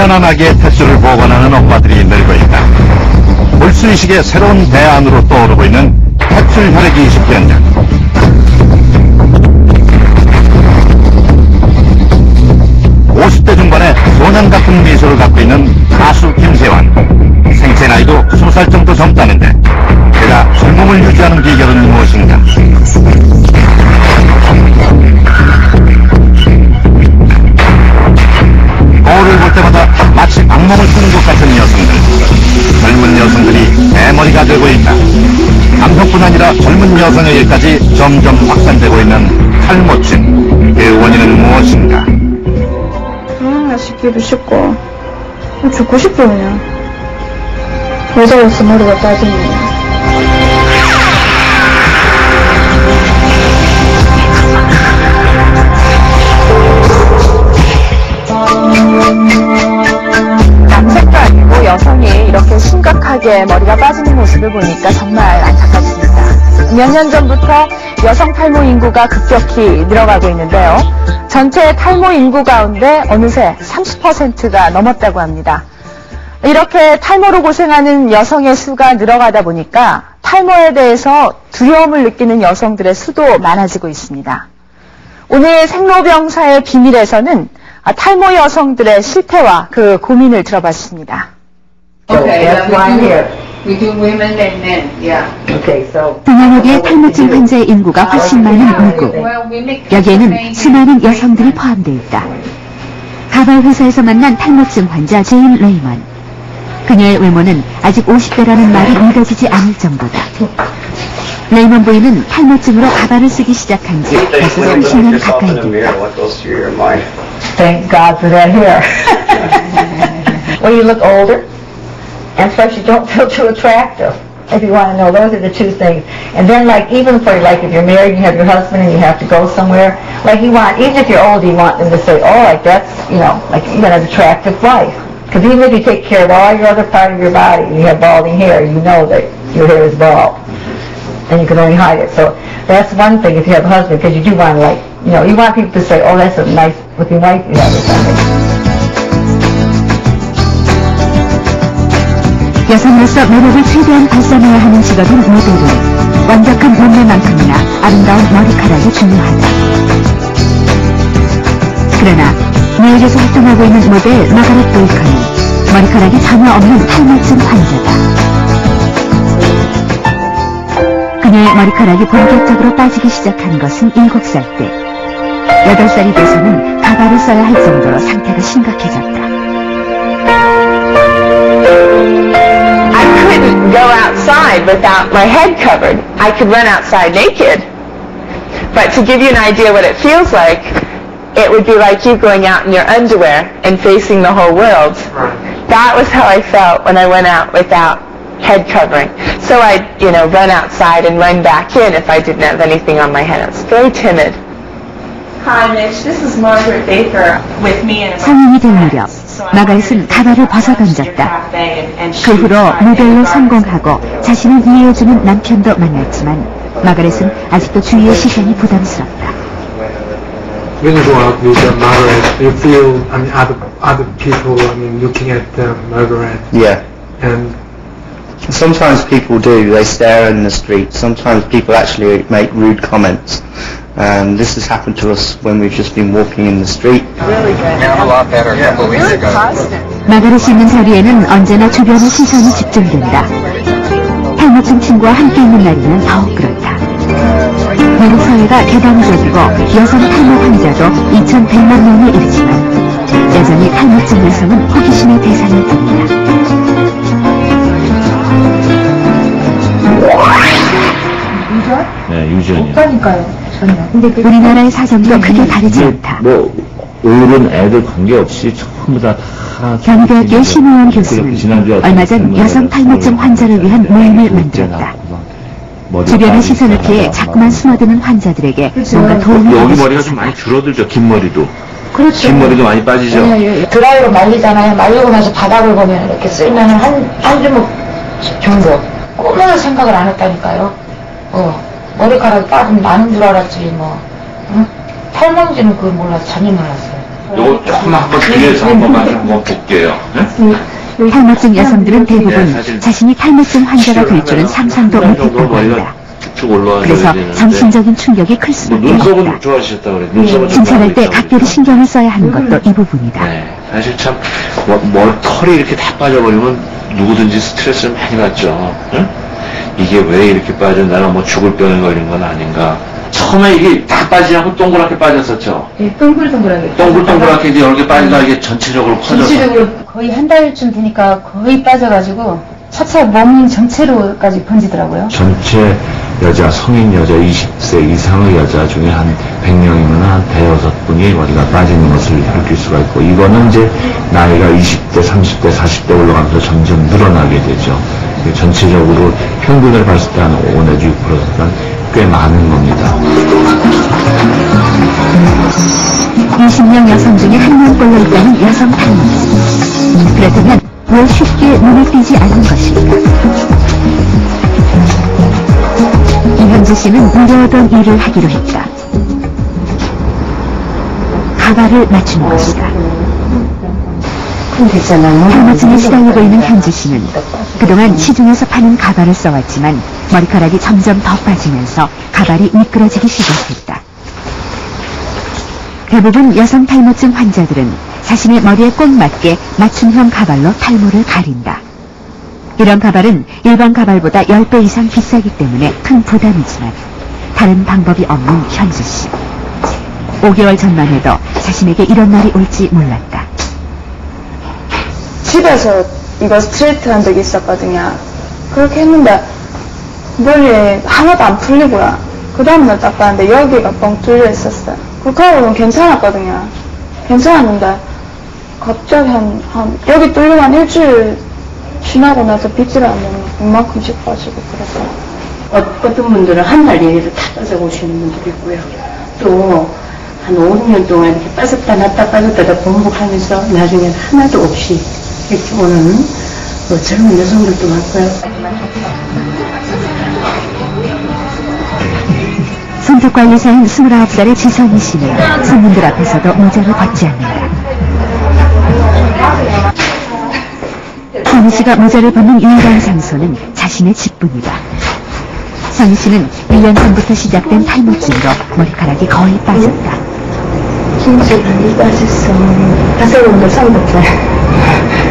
편안하게 탯줄을 보관하는 엄마들이 늘고 있다. 몰수이식의 새로운 대안으로 떠오르고 있는 탯줄 혈액 이식 현장. 50대 중반의 소년 같은 미소를 갖고 있는 가수 김세환. 생체 나이도 20살 정도 젊다는데 그가 젊음을 유지하는 비결은 무엇인가? 거울을 볼 때마다 마치 악몽을 꾸는 것 같은 여성들. 젊은 여성들이 대머리가 되고 있다. 남성뿐 아니라 젊은 여성에게까지 점점 확산되고 있는 탈모증. 그 원인은 무엇인가? 나 씻기도 쉽고 죽고 싶어 그냥. 여자로서 머리가 빠지네. 남성도 아니고 여성이 이렇게 심각하게 머리가 빠지는 모습을 보니까 정말 안타깝습니다. 몇 년 전부터 여성 탈모 인구가 급격히 늘어가고 있는데요. 전체 탈모 인구 가운데 어느새 30%가 넘었다고 합니다. 이렇게 탈모로 고생하는 여성의 수가 늘어가다 보니까 탈모에 대해서 두려움을 느끼는 여성들의 수도 많아지고 있습니다. 오늘 생로병사의 비밀에서는 탈모 여성들의 실태와 그 고민을 들어봤습니다. 동양업의 탈모증 환자의 인구가 훨씬 많은 미국. 여기에는 수많은 여성들이 포함되어 있다. 가발 회사에서 만난 탈모증 환자 제인 레이먼. 그녀의 외모는 아직 50대라는 말이 믿어지지 않을 정도다. 레이먼 부인은 탈모증으로 가발을 쓰기 시작한 지 벌써 30년 가까이 됐다. Thank God for that hair. Well, you look older, and plus you don't feel too attractive. If you want to know, those are the two things. And then, like, even for, like, if you're married and you have your husband and you have to go somewhere, like, you want, even if you're old, you want them to say, oh, like, that's, you know, like, you got an attractive wife. Because even if you take care of all your other part of your body and you have balding hair, you know that your hair is bald. And you can only hide it. So that's one thing if you have a husband, because you do want to, like, you know, you want people to say, oh, that's a nice looking wife you have or something. 여성으로서 매력을 최대한 발산해야 하는 직업인 모델은 완벽한 몸매만큼이나 아름다운 머리카락이 중요하다. 그러나 뉴욕에서 활동하고 있는 모델 마가렛 베이커는 머리카락이 전혀 없는 탈모증 환자다. 그녀의 머리카락이 본격적으로 빠지기 시작한 것은 7살 때. 8살이 돼서는 가발을 써야 할 정도로 상태가 심각해졌다. I couldn't go outside without my head covered. I could run outside naked. But to give you an idea what it feels like, it would be like you going out in your underwear and facing the whole world. That was how I felt when I went out without head covering. So I'd, you know, run outside and run back in if I didn't have anything on my head. I was very timid. Hi, Mitch. This is Margaret Baker with me in 성인이 될 무렵 마가렛은 가발을 벗어던졌다. 그 후로 모델로 성공하고 자신을 이해해주는 남편도 만났지만 마가렛은 아직도 주위의 시선이 부담스럽다. When you go out with Margaret, you feel, I mean, other people, I mean, looking at Margaret. Yeah. And sometimes people do. They stare in the street. Sometimes people actually make rude comments. This has happened to us when we've just been walking in the street. really good. Yeah, a lot better a couple of weeks Really ago. positive. 마가렛이 있는 자리에는 언제나 주변의 시선이 집중된다. 탈모증 친구와 함께 있는 날에는 더욱 그렇다. 미국 사회가 개방적이고 여성 탈모 환자도 2,100만 명에 이르지만 여전히 탈모증 여성은 호기심의 대상이 됩니다. 네, 유전이요. 없다니까요, 전혀. 근데 우리나라의 사정도 크게 다르지 않다. 뭐 어른 애들 관계없이 전부 다 경희대학교의 신우원 교수는 얼마 전 여성 탈모증 환자를 위한 모임을 만들었다. 주변의 시선을 피해 자꾸만 숨어드는 환자들에게 뭔가 도움이 여기 되고 머리가 좀 싶었다. 많이 줄어들죠. 긴 머리도. 그렇죠. 긴 머리도 많이 빠지죠. 드라이로 말리잖아요. 말리고 나서 바닥을 보면 이렇게 쓸면 한 주먹 정도. 꿈을 생각을 안 했다니까요. 머리카락이 빠지면 나는 줄 알았지, 뭐. 응? 탈모인지는 그걸 몰랐어. 전혀 몰랐어요. 요거 조금 한번 뒤에서 한번 볼게요. 네? 탈모증 여성들은 대부분 자신이 탈모증 환자가 될 줄은 상상도 못했다고 한다. 그래서 정신적인 충격이 클 수밖에 눈썹은 없다. 좋아지셨다고 그래. 눈썹은 좀 진찰할 때 각별히 신경을 써야 하는 것도 이 부분이다. 네, 사실 참 털이 이렇게 다 빠져버리면 누구든지 스트레스를 많이 받죠. 응? 이게 왜 이렇게 빠져? 내가 뭐 죽을 병에 걸린 건 아닌가? 처음에 이게 다 빠지지 않고 동그랗게 빠졌었죠. 예, 동글동글하게. 동글동글하게 이제 이렇게 빠지다 이게 전체적으로 커져서. 전체적으로 거의 한 달쯤 되니까 거의 빠져가지고 차차 몸 전체로까지 번지더라고요. 전체 여자, 성인 여자 20세 이상의 여자 중에 한 100명이면 한 대여섯 분이 머리가 빠지는 것을 느낄 수가 있고, 이거는 이제 나이가 20대, 30대, 40대 올라가면서 점점 늘어나게 되죠. 전체적으로 평균을 봤을 때 한 5 내지 6%가 꽤 많은 겁니다. 20명 여성 중에 한 명꼴로 있다는 여성 탈모증. 그렇다면 왜 쉽게 눈에 띄지 않는 것일까? 이현주 씨는 어려웠던 일을 하기로 했다. 가발을 맞추는 것이다. 탈모증에 시달리고 있는 현주 씨는 그동안 시중에서 파는 가발을 써왔지만 머리카락이 점점 더 빠지면서 가발이 미끄러지기 시작했다. 대부분 여성 탈모증 환자들은 자신의 머리에 꼭 맞게 맞춤형 가발로 탈모를 가린다. 이런 가발은 일반 가발보다 10배 이상 비싸기 때문에 큰 부담이지만 다른 방법이 없는 현주 씨. 5개월 전만 해도 자신에게 이런 날이 올지 몰랐다. 집에서 이거 스트레이트 한 적이 있었거든요. 그렇게 했는데 머리에 하나도 안 풀리고요. 그 다음날 딱 봤는데 여기가 뻥 뚫려 있었어요. 그렇게 하고는 괜찮았거든요. 괜찮았는데 갑자기 여기 뚫리고 한 일주일 지나고 나서 빗질 하면 이만큼씩 빠지고 그랬어요. 어떤 분들은 한 달 내내도 다 빠져 오시는 분들이 있고요. 또 한 5, 6년 동안 이렇게 빠졌다 놨다 빠졌다 반복하면서 나중엔 하나도 없이 이렇게 오는 젊은 여성들도 많고요. 손톱관리사인 29살의 지선희 씨는 손님들 앞에서도 모자를 벗지 않는다. 선희 씨가 모자를 벗는 유일한 장소는 자신의 집뿐이다. 선희 씨는 1년 전부터 시작된 탈모증으로 머리카락이 거의 빠졌다. 진짜 많이 빠졌어. 가세운도 쌍꺼풀.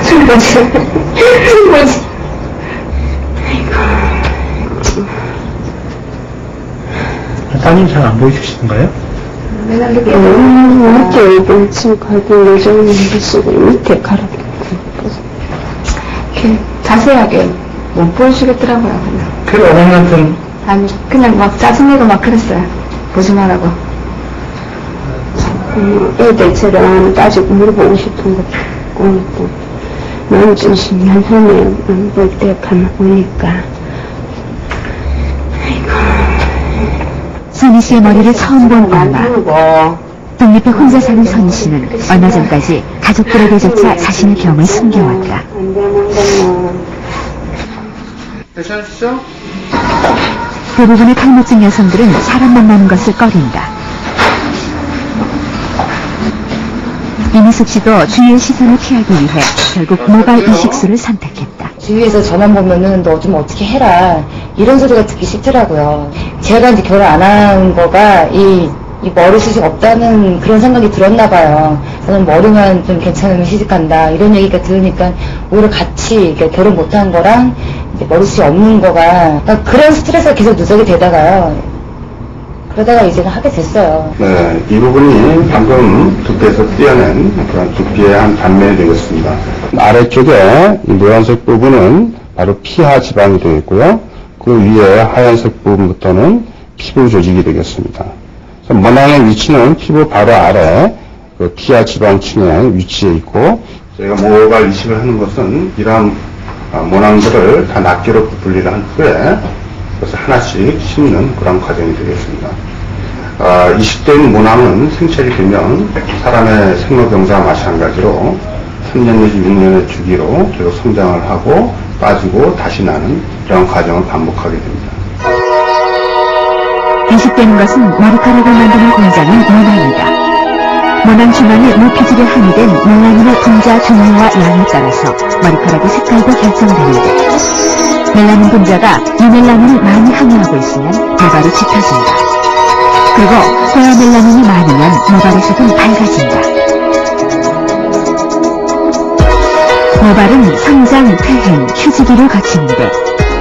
술버지. 따님 잘 안 보이시는가요? 밑에 입은 지금 갈비 예정이 쓰고 밑에 가락이 이렇게 자세하게 못 보여주겠더라고요. 그래, 어머님한테는? 아니 그냥 막 짜증내고 막 그랬어요. 보지 말라고. 애들처럼 따지고 물어보고 싶은 거 있고 너무 좀 10년 전에 볼 때 가만 보니까 선희 씨의 머리를 처음 본 엄마. 독립해 혼자 사는 선희 씨는 얼마 전까지 가족들에게조차 자신의 병을 숨겨왔다. 괜찮으시죠? 대부분의 탈모증 여성들은 사람 만나는 것을 꺼린다. 이미숙 씨도 주위의 시선을 피하기 위해 결국 모발 이식술을 선택했다. 주위에서 저만 보면은 너 좀 어떻게 해라 이런 소리가 듣기 싫더라고요. 제가 이제 결혼 안 한 거가 이 머리숱이 없다는 그런 생각이 들었나 봐요. 저는 머리만 좀 괜찮으면 시집간다 이런 얘기가 들으니까 오히려 같이 결혼 못한 거랑 이제 머리숱이 없는 거가 그러니까 그런 스트레스가 계속 누적이 되다가요. 그러다가 이제는 하게 됐어요. 네, 이 부분이 방금 두피에서 떼어낸 그런 두피의 한 단면이 되겠습니다. 아래쪽에 이 노란색 부분은 바로 피하 지방이 되겠고요. 그 위에 하얀색 부분부터는 피부 조직이 되겠습니다. 모낭의 위치는 피부 바로 아래 그 피하 지방층에 위치해 있고, 저희가 모발 이식을 하는 것은 이러한 모낭들을 다 낱개로 분리를 한 후에 그래서 하나씩 심는 그런 과정이 되겠습니다. 이식된 모낭은 생체를 되면 사람의 생로병사와 마찬가지로 3년 내지 6년의 주기로 계속 성장을 하고 빠지고 다시 나는 이런 과정을 반복하게 됩니다. 이식되는 것은 머리카락을 만드는 공장인 모낭이다. 모낭 중앙에 모피질에 함유된 멜라닌의 분자 종류와 양에 따라서 머리카락의 색깔도 결정되는데 멜라닌 분자가 유멜라닌을 많이 함유하고 있으면 모발이 짙어진다. 그리고 호야멜라닌이 많으면 모발에서도 밝아진다. 모발은 성장, 퇴행, 휴지기를 거치는데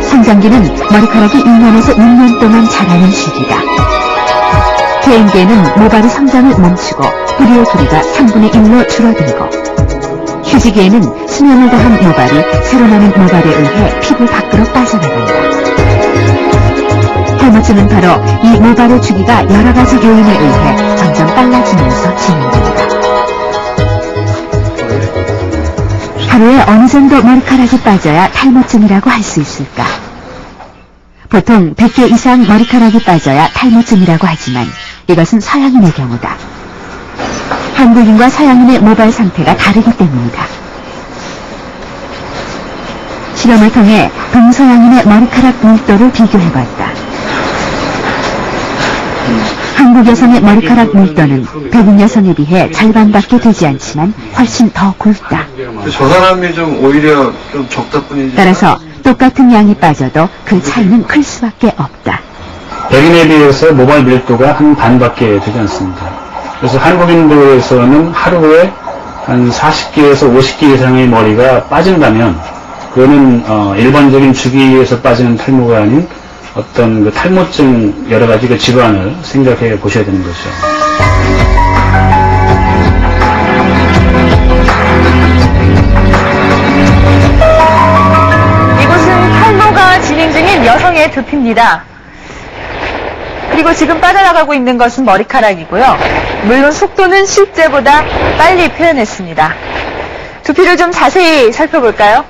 성장기는 머리카락이 1년에서 6년 동안 자라는 시기다. 퇴행기에는 모발의 성장을 멈추고 뿌리의 길이가 3분의 1로 줄어들고 휴지기에는 수명을 다한 모발이 새로 나는 모발에 의해 피부 밖으로 빠져나간다. 탈모증은 바로 이 모발의 주기가 여러 가지 요인에 의해 점점 빨라지면서 진행된다. 하루에 어느 정도 머리카락이 빠져야 탈모증이라고 할 수 있을까? 보통 100개 이상 머리카락이 빠져야 탈모증이라고 하지만 이것은 서양인의 경우다. 한국인과 서양인의 모발 상태가 다르기 때문이다. 실험을 통해 동서양인의 머리카락 밀도를 비교해봤다. 한국 여성의 머리카락 밀도는 백인 여성에 비해 절반밖에 되지 않지만 훨씬 더 굵다. 저 사람이 좀 오히려 좀 적다 뿐이지. 따라서 똑같은 양이 빠져도 그 차이는 클 수밖에 없다. 백인에 비해서 모발 밀도가 한 반밖에 되지 않습니다. 그래서 한국인들에서는 하루에 한 40개에서 50개 이상의 머리가 빠진다면 그거는 일반적인 주기에서 빠지는 탈모가 아닌 어떤 그 탈모증 여러 가지 그 질환을 생각해 보셔야 되는 거죠. 이곳은 탈모가 진행 중인 여성의 두피입니다. 그리고 지금 빠져나가고 있는 것은 머리카락이고요. 물론 속도는 실제보다 빨리 표현했습니다. 두피를 좀 자세히 살펴볼까요?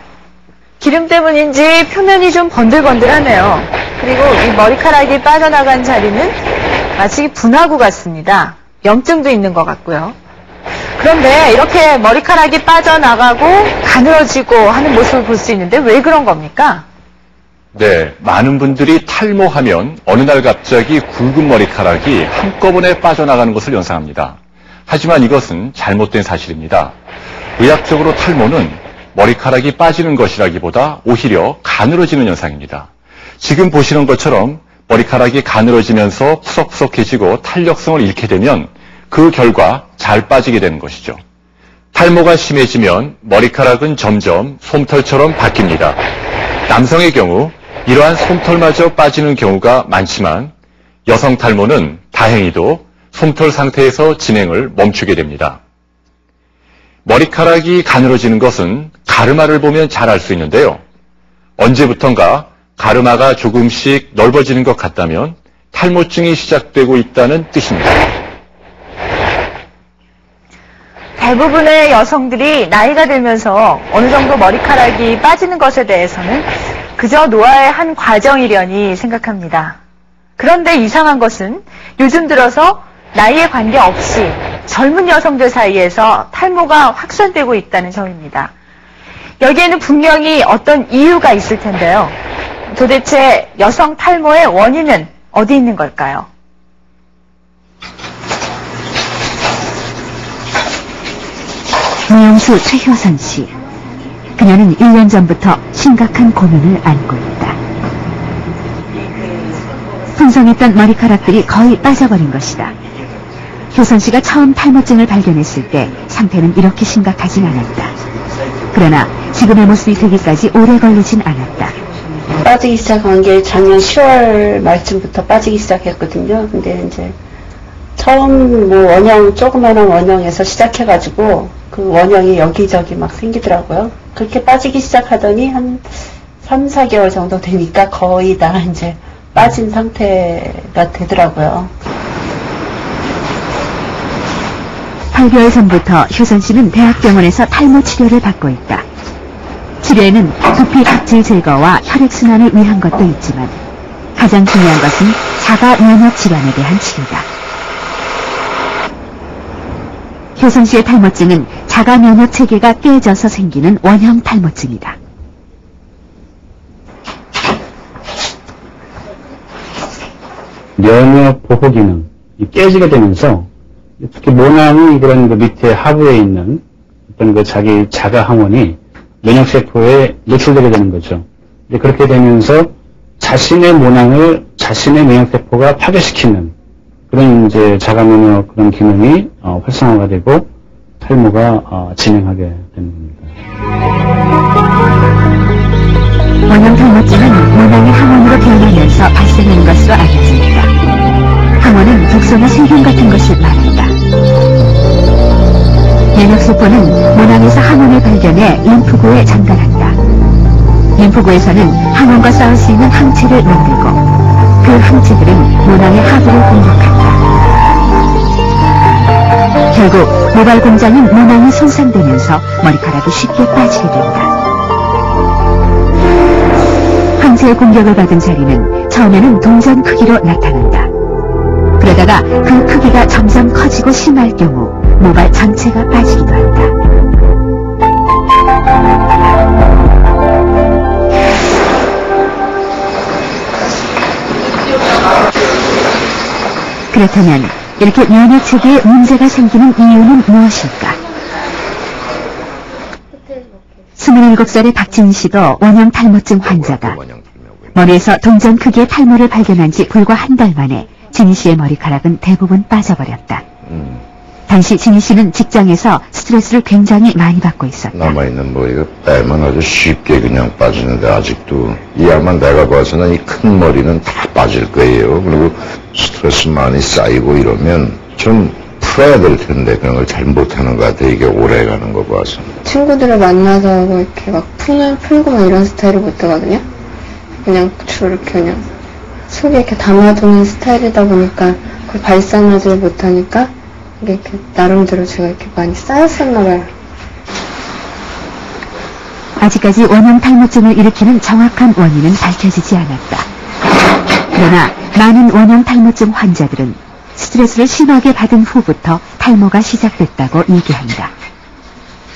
기름 때문인지 표면이 좀 번들번들하네요. 그리고 이 머리카락이 빠져나간 자리는 마치 분화구 같습니다. 염증도 있는 것 같고요. 그런데 이렇게 머리카락이 빠져나가고 가늘어지고 하는 모습을 볼 수 있는데 왜 그런 겁니까? 네, 많은 분들이 탈모하면 어느 날 갑자기 굵은 머리카락이 한꺼번에 빠져나가는 것을 연상합니다. 하지만 이것은 잘못된 사실입니다. 의학적으로 탈모는 머리카락이 빠지는 것이라기보다 오히려 가늘어지는 현상입니다. 지금 보시는 것처럼 머리카락이 가늘어지면서 푸석푸석해지고 탄력성을 잃게 되면 그 결과 잘 빠지게 되는 것이죠. 탈모가 심해지면 머리카락은 점점 솜털처럼 바뀝니다. 남성의 경우 이러한 솜털마저 빠지는 경우가 많지만 여성 탈모는 다행히도 솜털 상태에서 진행을 멈추게 됩니다. 머리카락이 가늘어지는 것은 가르마를 보면 잘 알 수 있는데요. 언제부턴가 가르마가 조금씩 넓어지는 것 같다면 탈모증이 시작되고 있다는 뜻입니다. 대부분의 여성들이 나이가 들면서 어느 정도 머리카락이 빠지는 것에 대해서는 그저 노화의 한 과정이려니 생각합니다. 그런데 이상한 것은 요즘 들어서 나이에 관계없이 젊은 여성들 사이에서 탈모가 확산되고 있다는 점입니다. 여기에는 분명히 어떤 이유가 있을 텐데요. 도대체 여성 탈모의 원인은 어디 있는 걸까요? 무용수 최효선 씨. 그녀는 1년 전부터 심각한 고민을 안고 있다. 풍성했던 머리카락들이 거의 빠져버린 것이다. 효선 씨가 처음 탈모증을 발견했을 때 상태는 이렇게 심각하진 않았다. 그러나 지금의 모습이 되기까지 오래 걸리진 않았다. 빠지기 시작한 게 작년 10월 말쯤부터 빠지기 시작했거든요. 근데 이제 처음 뭐 원형, 조그마한 원형에서 시작해가지고 그 원형이 여기저기 막 생기더라고요. 그렇게 빠지기 시작하더니 한 3, 4개월 정도 되니까 거의 다 이제 빠진 상태가 되더라고요. 8개월 전부터 효선 씨는 대학병원에서 탈모 치료를 받고 있다. 치료에는 두피 각질 제거와 혈액순환을 위한 것도 있지만 가장 중요한 것은 자가 면역 질환에 대한 치료다. 효선 씨의 탈모증은 자가 면역 체계가 깨져서 생기는 원형 탈모증이다. 면역 보호 기능이 깨지게 되면서 특히 모낭이 그런 그 밑에 하부에 있는 어떤 그 자기 자가 항원이 면역세포에 노출되게 되는 거죠. 그렇게 되면서 자신의 모낭을 자신의 면역세포가 파괴시키는 그런 이제 자가 면역 그런 기능이 활성화가 되고 탈모가 진행하게 되는 겁니다. 원형 탈모증은 모낭이 항원으로 변하면서 발생하는 것으로 알려집니다. 항원은 독소나 세균 같은 것을 말한다. 면역세포는 모낭에서 항원을 발견해 림프구에 전달한다. 림프구에서는 항원과 싸울 수 있는 항체를 만들고 그 항체들은 모낭의 하부를 공격한다. 결국 모발 공장인 모낭이 손상되면서 머리카락이 쉽게 빠지게 된다. 항체의 공격을 받은 자리는 처음에는 동전 크기로 나타난다. 그러다가 그 크기가 점점 커지고 심할 경우 모발 전체가 빠지기도 한다. 그렇다면 이렇게 면역 체계에 문제가 생기는 이유는 무엇일까? 27살의 박진 씨도 원형 탈모증 환자다. 머리에서 동전 크기의 탈모를 발견한 지 불과 한 달 만에 진희 씨의 머리카락은 대부분 빠져버렸다. 당시 진희 씨는 직장에서 스트레스를 굉장히 많이 받고 있었다. 남아있는 머리가 빼면 아주 쉽게 그냥 빠지는데 아직도 아마 내가 봐서는 이 큰 머리는 다 빠질 거예요. 그리고 스트레스 많이 쌓이고 이러면 좀 풀어야 될 텐데 그런 걸 잘 못하는 것 같아. 이게 오래 가는 거 봐서. 친구들을 만나서 이렇게 막 풀고 막 이런 스타일을 못하거든요. 그냥 주로 이렇게 그냥 속에 이렇게 담아두는 스타일이다 보니까 그걸 발산하지 못하니까 이게 이렇게 나름대로 제가 이렇게 많이 쌓였었나 봐요. 아직까지 원형 탈모증을 일으키는 정확한 원인은 밝혀지지 않았다. 그러나 많은 원형 탈모증 환자들은 스트레스를 심하게 받은 후부터 탈모가 시작됐다고 얘기한다.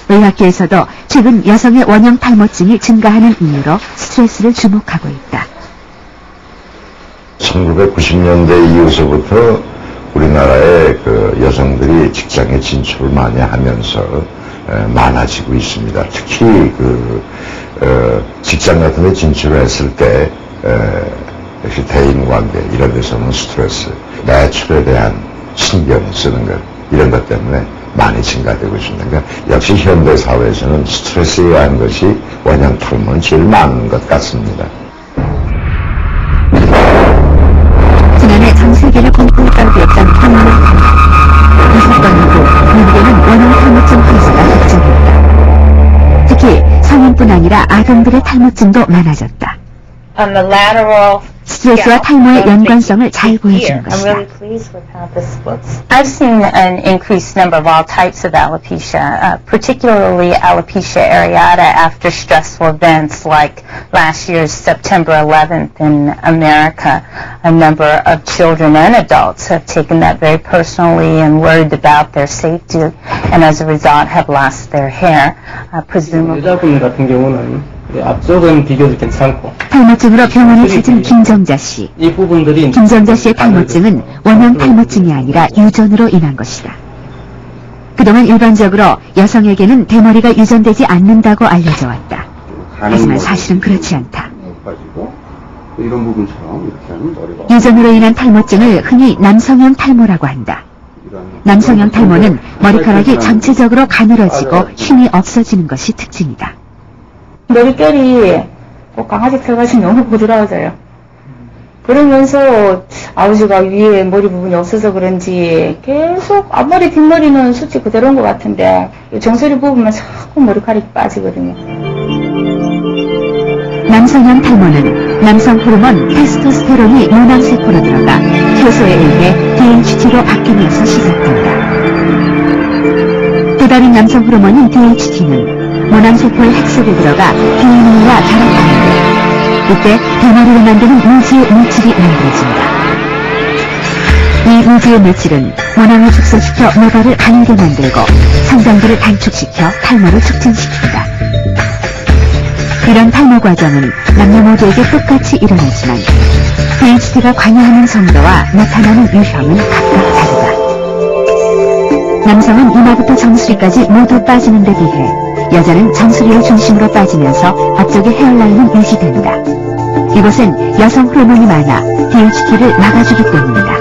의학계에서도 최근 여성의 원형 탈모증이 증가하는 이유로 스트레스를 주목하고 있다. 1990년대 이후서부터 우리나라의 그 여성들이 직장에 진출을 많이 하면서 많아지고 있습니다. 특히 직장 같은 데 진출을 했을 때 역시 대인관계 이런 데서는 스트레스, 매출에 대한 신경 쓰는 것 이런 것 때문에 많이 증가되고 있습니다. 그러니까 역시 현대 사회에서는 스트레스에 의한 것이 원형 탈모는 제일 많은 것 같습니다. 지난해 전 세계를 공포에 떨었던 탈모. 이 사건 이후 미국에는 원형 탈모증 환자가 급증했다. 특히 성인뿐 아니라 아동들의 탈모증도 많아졌다. 스트레스와 탈모의 연관성을 잘 보여주는 것이다. I've seen an increased number of all types of alopecia, particularly alopecia areata after stressful events like last year's September 11th in America. A number of children and adults have taken that very personally and worried about their safety and as a result have lost their hair. Presumably. 여자분 같은 경우는 앞쪽은 비교적 괜찮고 탈모증으로 병원을 찾은 김정자 씨. 이 부분들이 김정자 씨의 탈모증은 원형 탈모증이 아니라 유전으로 인한 것이다. 그동안 일반적으로 여성에게는 대머리가 유전되지 않는다고 알려져 왔다. 하지만 사실은 그렇지 않다. 이런 부분처럼 이렇게 하는 머리가 유전으로 인한 탈모증을 흔히 남성형 탈모라고 한다. 남성형 탈모는 머리카락이 전체적으로 가늘어지고 힘이 없어지는 것이 특징이다. 머릿결이 꼭 강아지 털같이 너무 부드러워져요. 그러면서 아버지가 위에 머리 부분이 없어서 그런지 계속 앞머리 뒷머리는 수치 그대로인 것 같은데 정수리 부분만 자꾸 머리카락이 빠지거든요. 남성형 탈모는 남성 호르몬 테스토스테론이 모낭세포로 들어가 효소에 의해 DHT로 바뀌면서 시작된다. 또 다른 남성 호르몬인 DHT는 모낭세포의 핵속에 들어가 DNA와 결합하는데 이때 대머리를 만드는 무지의 물질이 만들어진다. 이 무지의 물질은 모낭을 축소시켜 모발을 가늘게 만들고 성장기를 단축시켜 탈모를 촉진시킨다. 이런 탈모 과정은 남녀 모두에게 똑같이 일어나지만 DHT가 관여하는 정도와 나타나는 유형은 각각 다르다. 남성은 이마부터 정수리까지 모두 빠지는 데 비해 여자는 정수리를 중심으로 빠지면서 앞쪽의 헤어라인은 유지된다. 이곳은 여성 호르몬이 많아 DHT를 막아주기 때문이다.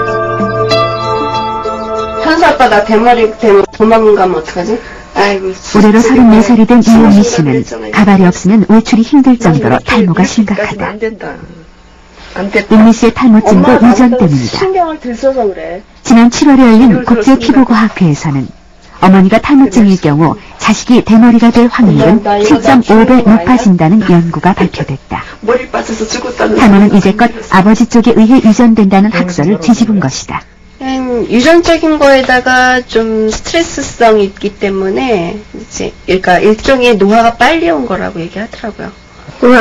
현수 아빠 나 대머리 도망가면 어떡하지? 아이고. 올해로 34살이 된 이은미 씨는 가발이 없으면 외출이 힘들 정도로 탈모가 심각하다. 안 된다. 안 됐다. 은미 씨의 탈모증도 유전 때문이다. 신경을 들써서 그래. 지난 7월에 열린 국제피부과학회에서는 어머니가 탈모증일 경우 자식이 대머리가 될 확률은 7.5배 높아진다는 연구가 발표됐다. 머리 빠져서 죽었다는. 탈모는 이제껏 아버지 쪽에 의해 유전된다는 학설을 뒤집은 것이다. 유전적인 거에다가 좀 스트레스성이 있기 때문에 이제 그러니까 일종의 노화가 빨리 온 거라고 얘기하더라고요. 우와.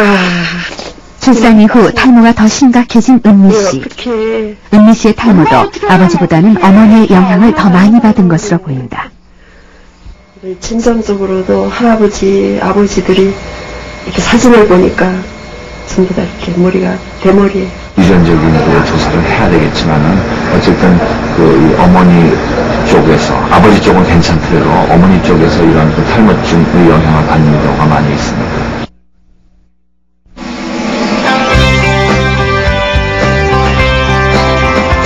출산 이후 탈모가 더 심각해진 은미 씨. 은미 씨의 탈모도 아버지보다는 어머니의 영향을 더 많이 받은 것으로 보인다. 진정적으로도 할아버지, 아버지들이 이렇게 사진을 보니까 전부 다 이렇게 머리가 대머리에. 유전적인 그 조사를 해야 되겠지만은 어쨌든 그 어머니 쪽에서 아버지 쪽은 괜찮더라도 어머니 쪽에서 이런 그 탈모증의 영향을 받는 경우가 많이 있습니다.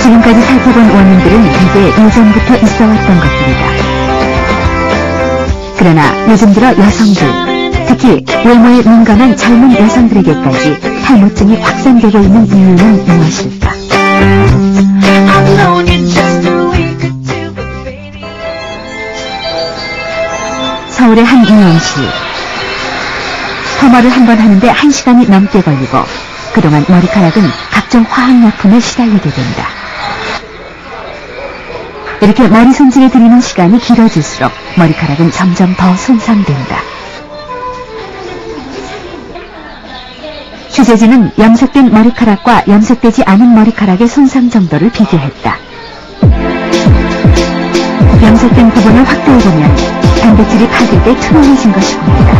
지금까지 살펴본 원인들은 대개 예전부터 있어왔던 것들이다. 그러나 요즘 들어 여성들, 특히 외모에 민감한 젊은 여성들에게까지 탈모증이 확산되고 있는 이유는 무엇일까? 서울의 한 미용실. 펌어를 한 번 하는데 1시간이 넘게 걸리고 그동안 머리카락은 각종 화학약품에 시달리게 된다. 이렇게 머리 손질에 들이는 시간이 길어질수록 머리카락은 점점 더 손상된다. 취재진은 염색된 머리카락과 염색되지 않은 머리카락의 손상 정도를 비교했다. 염색된 부분을 확대해보면 단백질이 파괴돼 투명해진 것이 보인다.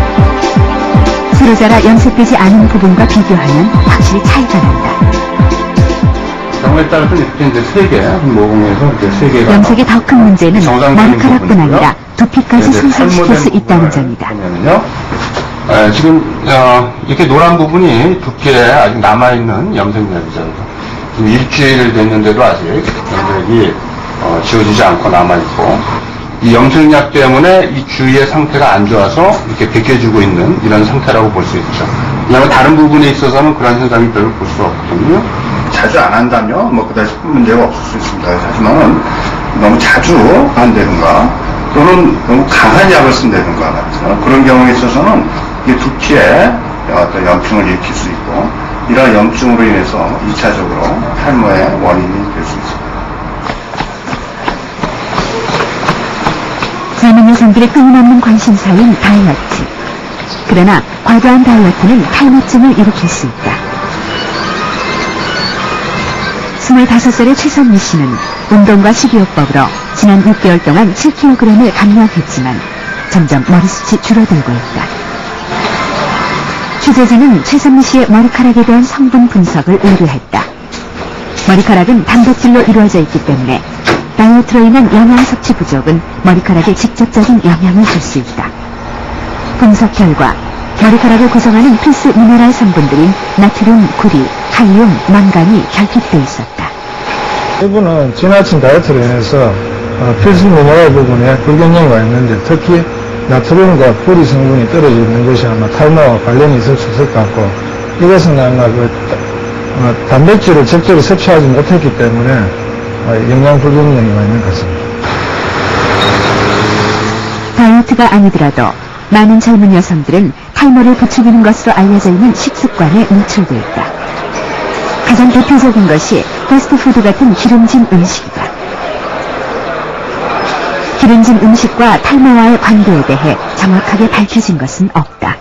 서로 자라 염색되지 않은 부분과 비교하면 확실히 차이가 난다. 경우에 따라서 이렇게 이제 3개, 모공에서 이제 3개가. 염색의 더 큰 문제는 머리카락뿐 아니라 두피까지 손상시킬 수 있다는 점이다. 지금 이렇게 노란 부분이 두피에 아직 남아있는 염색약이죠. 지금 일주일 됐는데도 아직 염색이 지워지지 않고 남아있고, 이 염색약 때문에 이 주위의 상태가 안 좋아서 이렇게 벗겨지고 있는 이런 상태라고 볼 수 있죠. 왜냐하면 다른 부분에 있어서는 그런 현상이 별로 볼 수 없거든요. 자주 안 한다면 뭐 그다지 큰 문제가 없을 수 있습니다. 하지만 너무 자주 한다든가 또는 너무 강한 약을 쓴다든가 그런 경우에 있어서는 이 두피에 어떤 염증을 일으킬 수 있고 이러한 염증으로 인해서 2차적으로 탈모의 원인이 될 수 있습니다. 젊은 여성들의 끊임없는 관심사인 다이어트. 그러나 과도한 다이어트는 탈모증을 일으킬 수 있다. 25살의 최선미 씨는 운동과 식이요법으로 지난 6개월 동안 7kg을 감량했지만 점점 머리숱이 줄어들고 있다. 취재진은 최선미 씨의 머리카락에 대한 성분 분석을 의뢰했다. 머리카락은 단백질로 이루어져 있기 때문에 다이어트로 인한 영양 섭취 부족은 머리카락에 직접적인 영향을 줄 수 있다. 분석 결과 머리카락을 구성하는 필수 미네랄 성분들인 나트륨, 구리, 칼륨, 망간이 결핍돼 있었다. 이분은 지나친 다이어트로 인해서 필수 미네랄 부분에 불균형이 와 있는데 특히 나트륨과 구리 성분이 떨어져 있는 것이 아마 탈모와 관련이 있을 수 있을 것 같고 이것은 아마 단백질을 적절히 섭취하지 못했기 때문에 영양 불균형이 와 있는 것 같습니다. 다이어트가 아니더라도 많은 젊은 여성들은 탈모를 부추기는 것으로 알려져 있는 식습관에 노출돼 있다. 가장 대표적인 것이 패스트푸드 같은 기름진 음식이다. 기름진 음식과 탈모와의 관계에 대해 정확하게 밝혀진 것은 없다.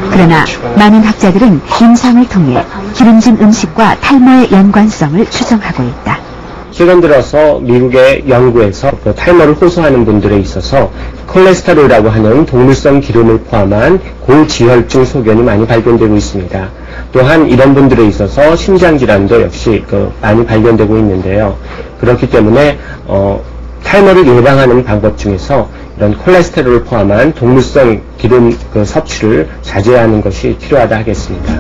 그러나 많은 학자들은 임상을 통해 기름진 음식과 탈모의 연관성을 추정하고 있다. 최근 들어서 미국의 연구에서 탈모를 호소하는 분들에 있어서 콜레스테롤이라고 하는 동물성 기름을 포함한 고지혈증 소견이 많이 발견되고 있습니다. 또한 이런 분들에 있어서 심장질환도 역시 많이 발견되고 있는데요. 그렇기 때문에 탈모를 예방하는 방법 중에서 이런 콜레스테롤을 포함한 동물성 기름 섭취를 자제해야 하는 것이 필요하다 하겠습니다.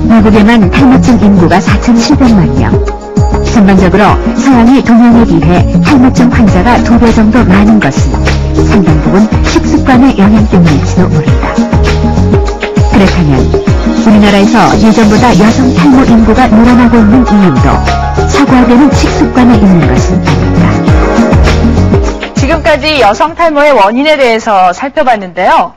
미국에만 탈모증 인구가 4,700만 명. 전반적으로 서양의 동양에 비해 탈모증 환자가 2배 정도 많은 것은 상당 부분 식습관의 영향 때문일지도 모른다. 그렇다면 우리나라에서 예전보다 여성 탈모 인구가 늘어나고 있는 이유도 사고화되는 식습관에 있는 것은 아닐까. 지금까지 여성 탈모의 원인에 대해서 살펴봤는데요.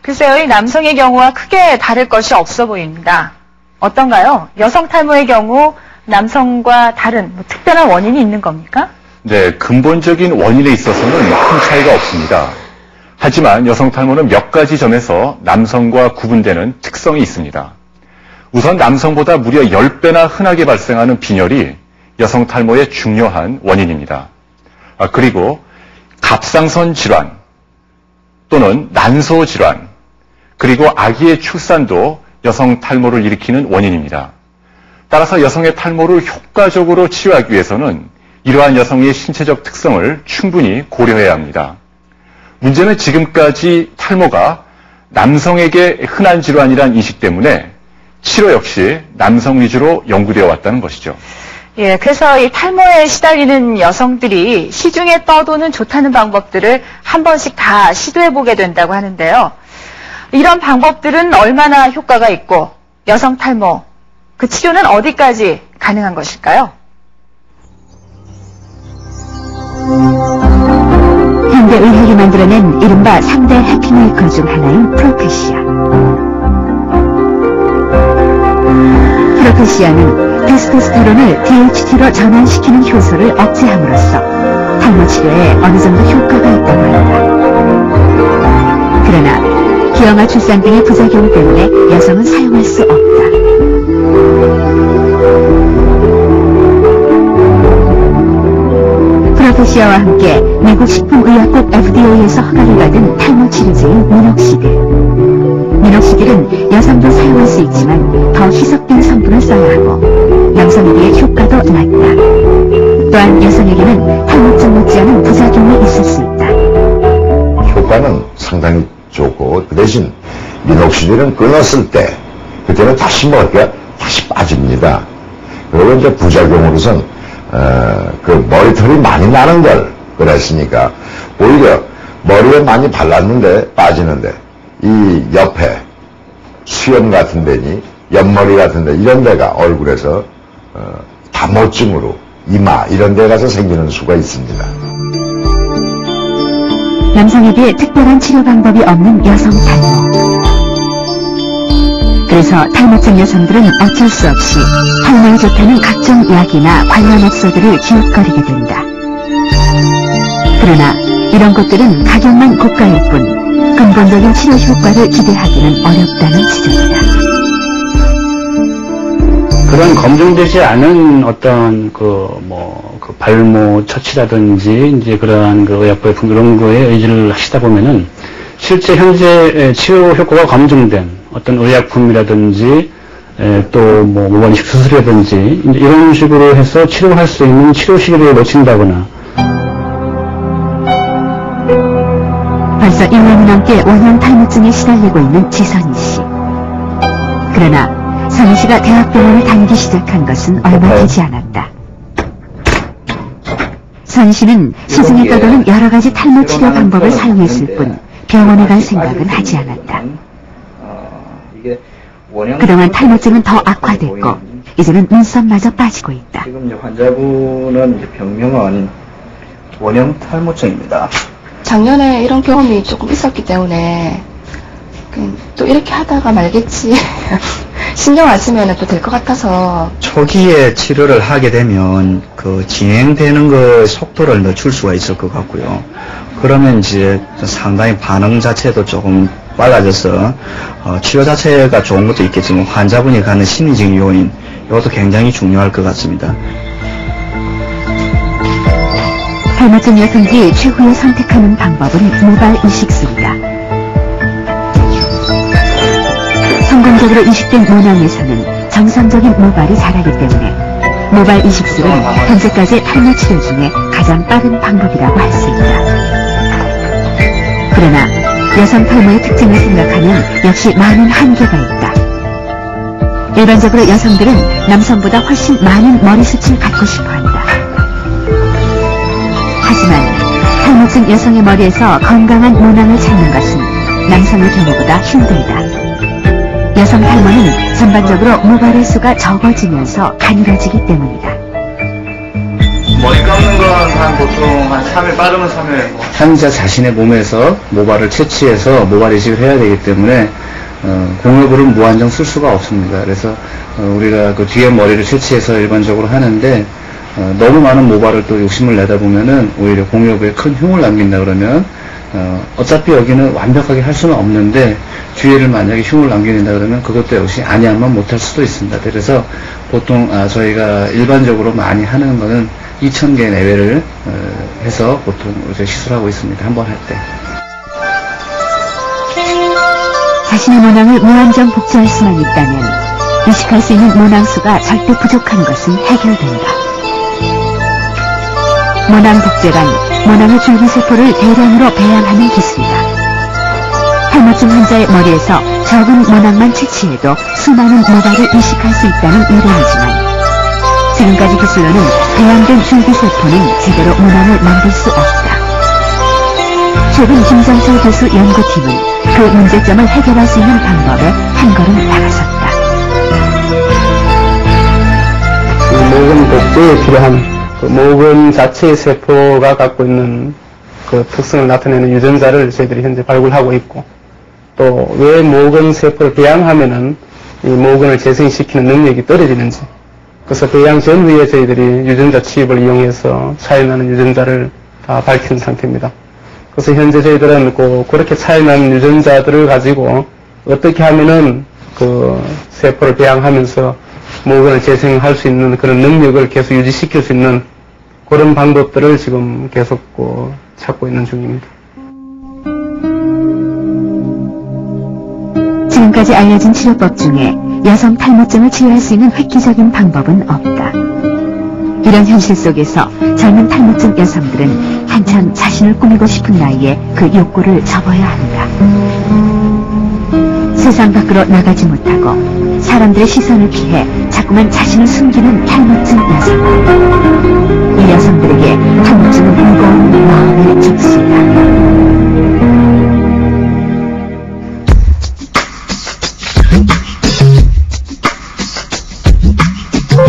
글쎄요, 이 남성의 경우와 크게 다를 것이 없어 보입니다. 어떤가요? 여성 탈모의 경우 남성과 다른 특별한 원인이 있는 겁니까? 네, 근본적인 원인에 있어서는 큰 차이가 없습니다. 하지만 여성 탈모는 몇 가지 점에서 남성과 구분되는 특성이 있습니다. 우선 남성보다 무려 10배나 흔하게 발생하는 빈혈이 여성 탈모의 중요한 원인입니다. 그리고 갑상선 질환 또는 난소 질환 그리고 아기의 출산도 여성 탈모를 일으키는 원인입니다. 따라서 여성의 탈모를 효과적으로 치료하기 위해서는 이러한 여성의 신체적 특성을 충분히 고려해야 합니다. 문제는 지금까지 탈모가 남성에게 흔한 질환이란 인식 때문에 치료 역시 남성 위주로 연구되어 왔다는 것이죠. 예, 그래서 이 탈모에 시달리는 여성들이 시중에 떠도는 좋다는 방법들을 한 번씩 다 시도해보게 된다고 하는데요. 이런 방법들은 얼마나 효과가 있고 여성 탈모, 그 치료는 어디까지 가능한 것일까요? 현대의학이 만들어낸 이른바 3대 해피메이커 중 하나인 프로페시아. 프로페시아는 테스토스테론을 DHT로 전환시키는 효소를 억제함으로써 탈모 치료에 어느 정도 효과가 있다고 한다. 그러나 기형아 출산 등의 부작용 때문에 여성은 사용할 수 없다. 프로페시아와 함께 미국 식품의약국 FDA에서 허가를 받은 탈모 치료제인 미녹시딜. 미녹시딜은 여성도 사용할 수 있지만 더 희석된 성분을 써야 하고 남성에게 효과도 낮다. 또한 여성에게는 탈모증 못지않은 부작용이 있을 수 있다. 효과는 상당히 좋고 그 대신 미녹시딜은 끊었을 때 그때는 다시 먹으니까 다시 빠집니다. 그리고 이제 부작용으로선 그 머리털이 많이 나는 걸 그랬으니까 오히려 머리에 많이 발랐는데 빠지는데 이 옆에 수염 같은 데니 옆머리 같은 데 이런 데가 얼굴에서 담모증으로 이마 이런 데 가서 생기는 수가 있습니다. 남성에게 특별한 치료 방법이 없는 여성 탈모. 그래서 탈모증 여성들은 어쩔 수 없이 탈모에 좋다는 각종 약이나 관련 업소들을 기웃거리게 된다. 그러나 이런 것들은 가격만 고가일 뿐 근본적인 치료 효과를 기대하기는 어렵다는 지적이다. 그런 검증되지 않은 어떤 발모 처치라든지 이제 그러한 그 의약품 이런 거에 의지를 하시다 보면은 실제 현재 치료 효과가 검증된 어떤 의약품이라든지 또 원식 수술이라든지 이제 이런 식으로 해서 치료할 수 있는 치료 시기를 놓친다거나. 벌써 1년이 넘게 원형 탈모증에 시달리고 있는 지선희 씨. 그러나 선희 씨가 대학병원을 다니기 시작한 것은 얼마 되지 않았다. 선희 씨는 시중에 떠도는 여러 가지 탈모 치료 방법을 사용했을 뿐 병원에 갈 생각은 하지 않았다. 그동안 탈모증은 더 악화됐고 이제는 눈썹마저 빠지고 있다. 지금 이제 환자분은 이제 병명은 원형 탈모증입니다. 작년에 이런 경험이 조금 있었기 때문에 또 이렇게 하다가 말겠지. 신경 안 쓰면 또 될 것 같아서. 초기에 치료를 하게 되면 그 진행되는 그 속도를 늦출 수가 있을 것 같고요. 그러면 이제 상당히 반응 자체도 조금 빨라져서 치료 자체가 좋은 것도 있겠지만 환자분이 갖는 심리적인 요인 이것도 굉장히 중요할 것 같습니다. 탈모증 여성들이 최후에 선택하는 방법은 모발 이식술이다. 성공적으로 이식된 모낭에서는 정상적인 모발이 자라기 때문에 모발 이식술은 현재까지 탈모 치료 중에 가장 빠른 방법이라고 할 수 있다. 그러나 여성 탈모의 특징을 생각하면 역시 많은 한계가 있다. 일반적으로 여성들은 남성보다 훨씬 많은 머리숱을 갖고 싶어한다. 하지만 탈모증 여성의 머리에서 건강한 모낭을 찾는 것은 남성의 경우보다 힘들다. 여성 탈모는 전반적으로 모발의 수가 적어지면서 가늘어지기 때문이다. 머리 감는 건 보통 한 3일, 빠르면 3일. 환자 자신의 몸에서 모발을 채취해서 모발 이식을 해야 되기 때문에 공업으로는 무한정 쓸 수가 없습니다. 그래서 우리가 그 뒤에 머리를 채취해서 일반적으로 하는데 너무 많은 모발을 또 욕심을 내다 보면은 오히려 공업에 큰 흉을 남긴다 그러면 어차피 여기는 완벽하게 할 수는 없는데 뒤에를 만약에 흉을 남겨낸다 그러면 그것도 역시 아니하면 못할 수도 있습니다. 그래서 보통 저희가 일반적으로 많이 하는 거는 2,000개 내외를 해서 보통 이제 시술하고 있습니다. 한 번 할 때. 자신의 모낭을 무한정 복제할 수만 있다면 이식할 수 있는 모낭수가 절대 부족한 것은 해결된다. 모낭 복제란 모낭의 줄기세포를 대량으로 배양하는 기술이다. 탈모증 환자의 머리에서 적은 모낭만 채취해도 수많은 모발을 이식할 수 있다는 이론이지만 지금까지 기술로는 배양된 줄기세포는 제대로 모낭을 만들 수 없다. 최근 김정철 교수 연구팀은 그 문제점을 해결할 수 있는 방법에 한 걸음 다가섰다. 모근 복제에 필요한 모근 자체의 세포가 갖고 있는 그 특성을 나타내는 유전자를 저희들이 현재 발굴하고 있고, 또 왜 모근 세포를 배양하면은 이 모근을 재생시키는 능력이 떨어지는지, 그래서 배양 전후에 저희들이 유전자 취입을 이용해서 차이나는 유전자를 다 밝힌 상태입니다. 그래서 현재 저희들은 그렇게 차이나는 유전자들을 가지고 어떻게 하면은 그 세포를 배양하면서 모근을 재생할 수 있는 그런 능력을 계속 유지시킬 수 있는 그런 방법들을 지금 계속 찾고 있는 중입니다. 지금까지 알려진 치료법 중에 여성 탈모증을 치료할 수 있는 획기적인 방법은 없다. 이런 현실 속에서 젊은 탈모증 여성들은 한참 자신을 꾸미고 싶은 나이에 그 욕구를 접어야 한다. 세상 밖으로 나가지 못하고 사람들의 시선을 피해 자꾸만 자신을 숨기는 탈모증 여성. 이 여성들에게 탈모증은 무거운 마음의 족수이다.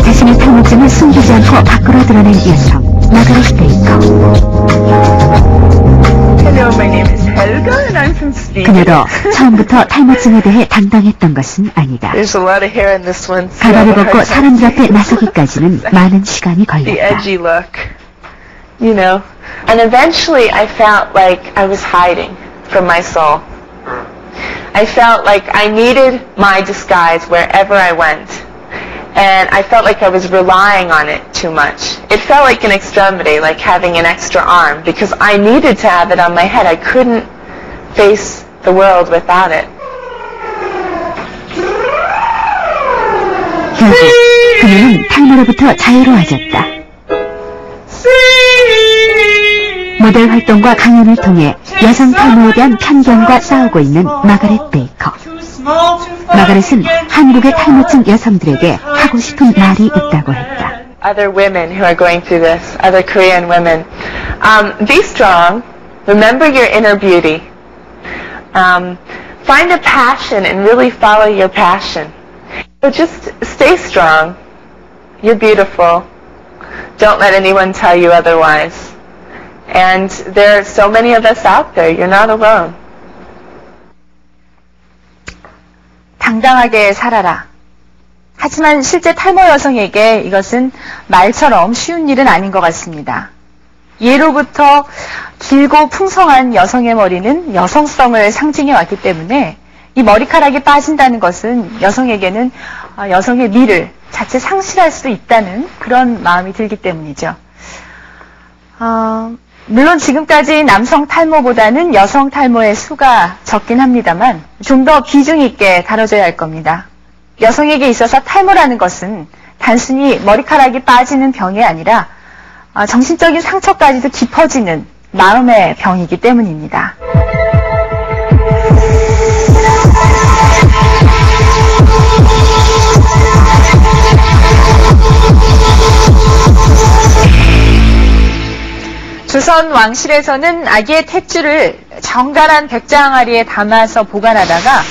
자신의 탈모증을 숨기지 않고 밖으로 드러낸 여성, 마가렛 베이커. Hello, my name is Helga and I'm from Sweden. 그녀도 처음부터 탈모증에 대해 당당했던 것은 아니다. There's a lot of hair in this one. So 가발을 벗고 사람들 앞에 나서기까지는 많은 시간이 The 걸렸다. edgy look, you know. And eventually I felt like I was hiding from my soul. I felt like I needed my disguise wherever I went. And I felt like I was relying on it too much. It felt like an extremity, like having an extra arm, because I needed to have it on my head. I couldn't face the world without it. 결국 그녀는 탈모로부터 자유로워졌다. 모델 활동과 강연을 통해 여성 탈모에 대한 편견과 싸우고 있는 마가렛 베이커. 마가렛은 한국의 탈모증 여성들에게 하고 싶은 말이 있다고 했다. Other women who are going through this, other Korean women, be strong. Remember your inner beauty. Find a passion and really follow your passion. So just stay strong. You're beautiful. Don't let anyone tell you otherwise. And there are so many of us out there. You're not alone. 당당하게 살아라. 하지만 실제 탈모 여성에게 이것은 말처럼 쉬운 일은 아닌 것 같습니다. 예로부터 길고 풍성한 여성의 머리는 여성성을 상징해 왔기 때문에 이 머리카락이 빠진다는 것은 여성에게는 여성의 미를 자체 상실할 수 있다는 그런 마음이 들기 때문이죠. 물론 지금까지 남성 탈모보다는 여성 탈모의 수가 적긴 합니다만 좀 더 비중 있게 다뤄져야 할 겁니다. 여성에게 있어서 탈모라는 것은 단순히 머리카락이 빠지는 병이 아니라 정신적인 상처까지도 깊어지는 마음의 병이기 때문입니다. 조선 왕실에서는 아기의 탯줄을 정갈한 백자항아리에 담아서 보관하다가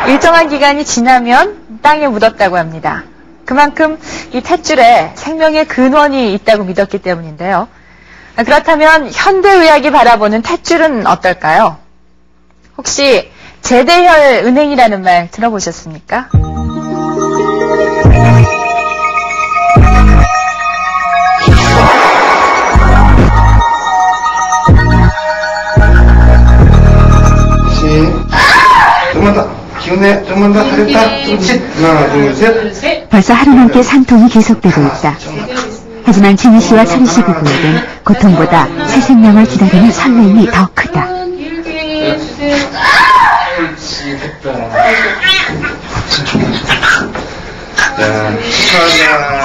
일정한 기간이 지나면 땅에 묻었다고 합니다. 그만큼 이 탯줄에 생명의 근원이 있다고 믿었기 때문인데요. 그렇다면 현대의학이 바라보는 탯줄은 어떨까요? 혹시 제대혈 은행이라는 말 들어보셨습니까? 조금만 더. 기운내. 조금만 더. 잘했다. 그렇지. 하나, 둘, 셋. 벌써 하루 넘게 산통이 계속되고 있다. 하지만 진희 씨와 철희 씨 부부에겐 고통보다 새 생명을 기다리는 설렘이 더 크다.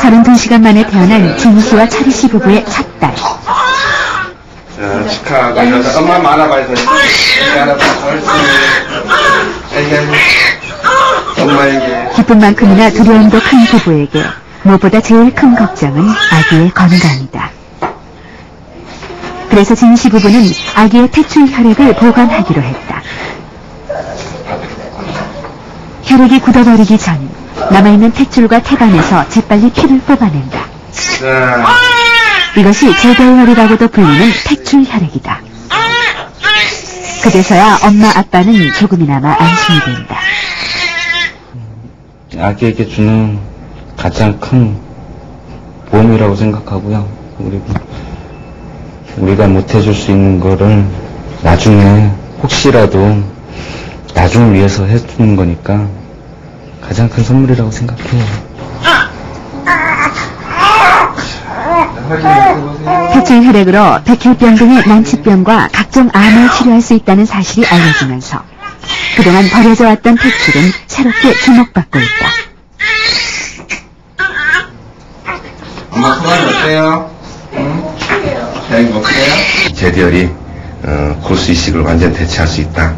32시간 만에 태어난 진희 씨와 철희 씨 부부의 첫 딸. 자, 축하하고 엄마 말아봐야 돼. 엄마에게 기쁜 만큼이나 두려움도 큰 부부에게 무엇보다 제일 큰 걱정은 아기의 건강이다. 그래서 진희 씨 부부는 아기의 탯줄 혈액을 보관하기로 했다. 혈액이 굳어버리기 전 남아있는 탯줄과 태반에서 재빨리 피를 뽑아낸다. 이것이 제대혈이라고도 불리는 탯줄 혈액이다. 그래서야 엄마 아빠는 조금이나마 안심이 된다. 아기에게 주는 가장 큰 보험이라고 생각하고요. 그리고 우리가 못해줄 수 있는 거를 나중에 혹시라도 나중을 위해서 해주는 거니까 가장 큰 선물이라고 생각해요. 탯줄 혈액으로 백혈병 등의 난치병과 각종 암을 치료할 수 있다는 사실이 알려지면서 그동안 버려져 왔던 탯줄은 새롭게 주목받고 있다. 엄마 소감이 어때요? 응? 잘 먹어요? 제대혈이 골수 이식을 완전 대체할 수 있다.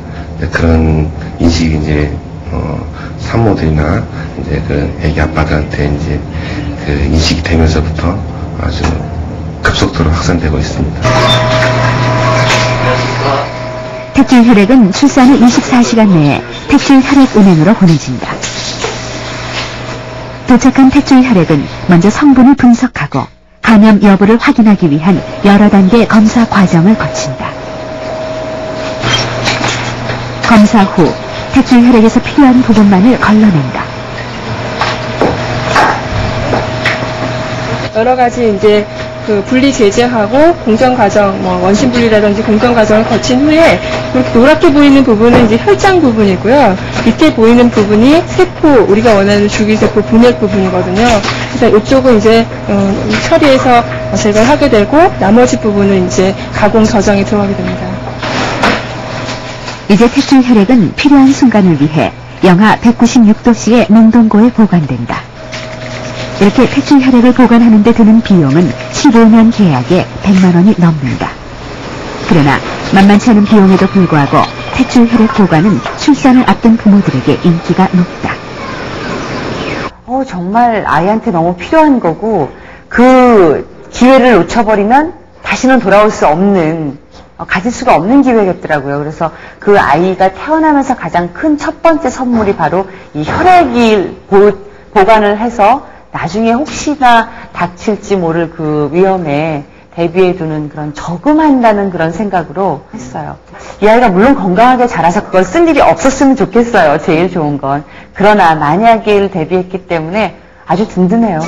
그런 인식이 이제 산모들이나 이제 그 애기 아빠들한테 이제 그 인식이 되면서부터 아주 급속도로 확산되고 있습니다. 탯줄 혈액은 출산 후 24시간 내에 탯줄 혈액 은행으로 보내진다. 도착한 탯줄 혈액은 먼저 성분을 분석하고 감염 여부를 확인하기 위한 여러 단계 검사 과정을 거친다. 검사 후 탯줄 혈액에서 필요한 부분만을 걸러낸다. 여러 가지 이제 그 분리 제제하고 공정 과정, 원심 분리라든지 공정 과정을 거친 후에 이렇게 노랗게 보이는 부분은 이제 혈장 부분이고요. 밑에 보이는 부분이 세포, 우리가 원하는 줄기세포 분액 부분이거든요. 그래서 이쪽은 이제 처리해서 제거하게 되고 나머지 부분은 이제 가공 저장에 들어가게 됩니다. 이제 탯줄 혈액은 필요한 순간을 위해 영하 196도씨의 농동고에 보관된다. 이렇게 탯줄 혈액을 보관하는 데 드는 비용은 15년 계약에 100만 원이 넘는다. 그러나 만만치 않은 비용에도 불구하고 탯줄 혈액 보관은 출산을 앞둔 부모들에게 인기가 높다. 정말 아이한테 너무 필요한 거고 그 기회를 놓쳐버리면 다시는 돌아올 수 없는 가질 수가 없는 기회겠더라고요. 그래서 그 아이가 태어나면서 가장 큰 첫 번째 선물이 바로 이 혈액을 보관을 해서 나중에 혹시나 닥칠지 모를 그 위험에 대비해두는 그런 저금한다는 그런 생각으로 했어요. 이 아이가 물론 건강하게 자라서 그걸 쓴 일이 없었으면 좋겠어요. 제일 좋은 건. 그러나 만약에를 대비했기 때문에 아주 든든해요.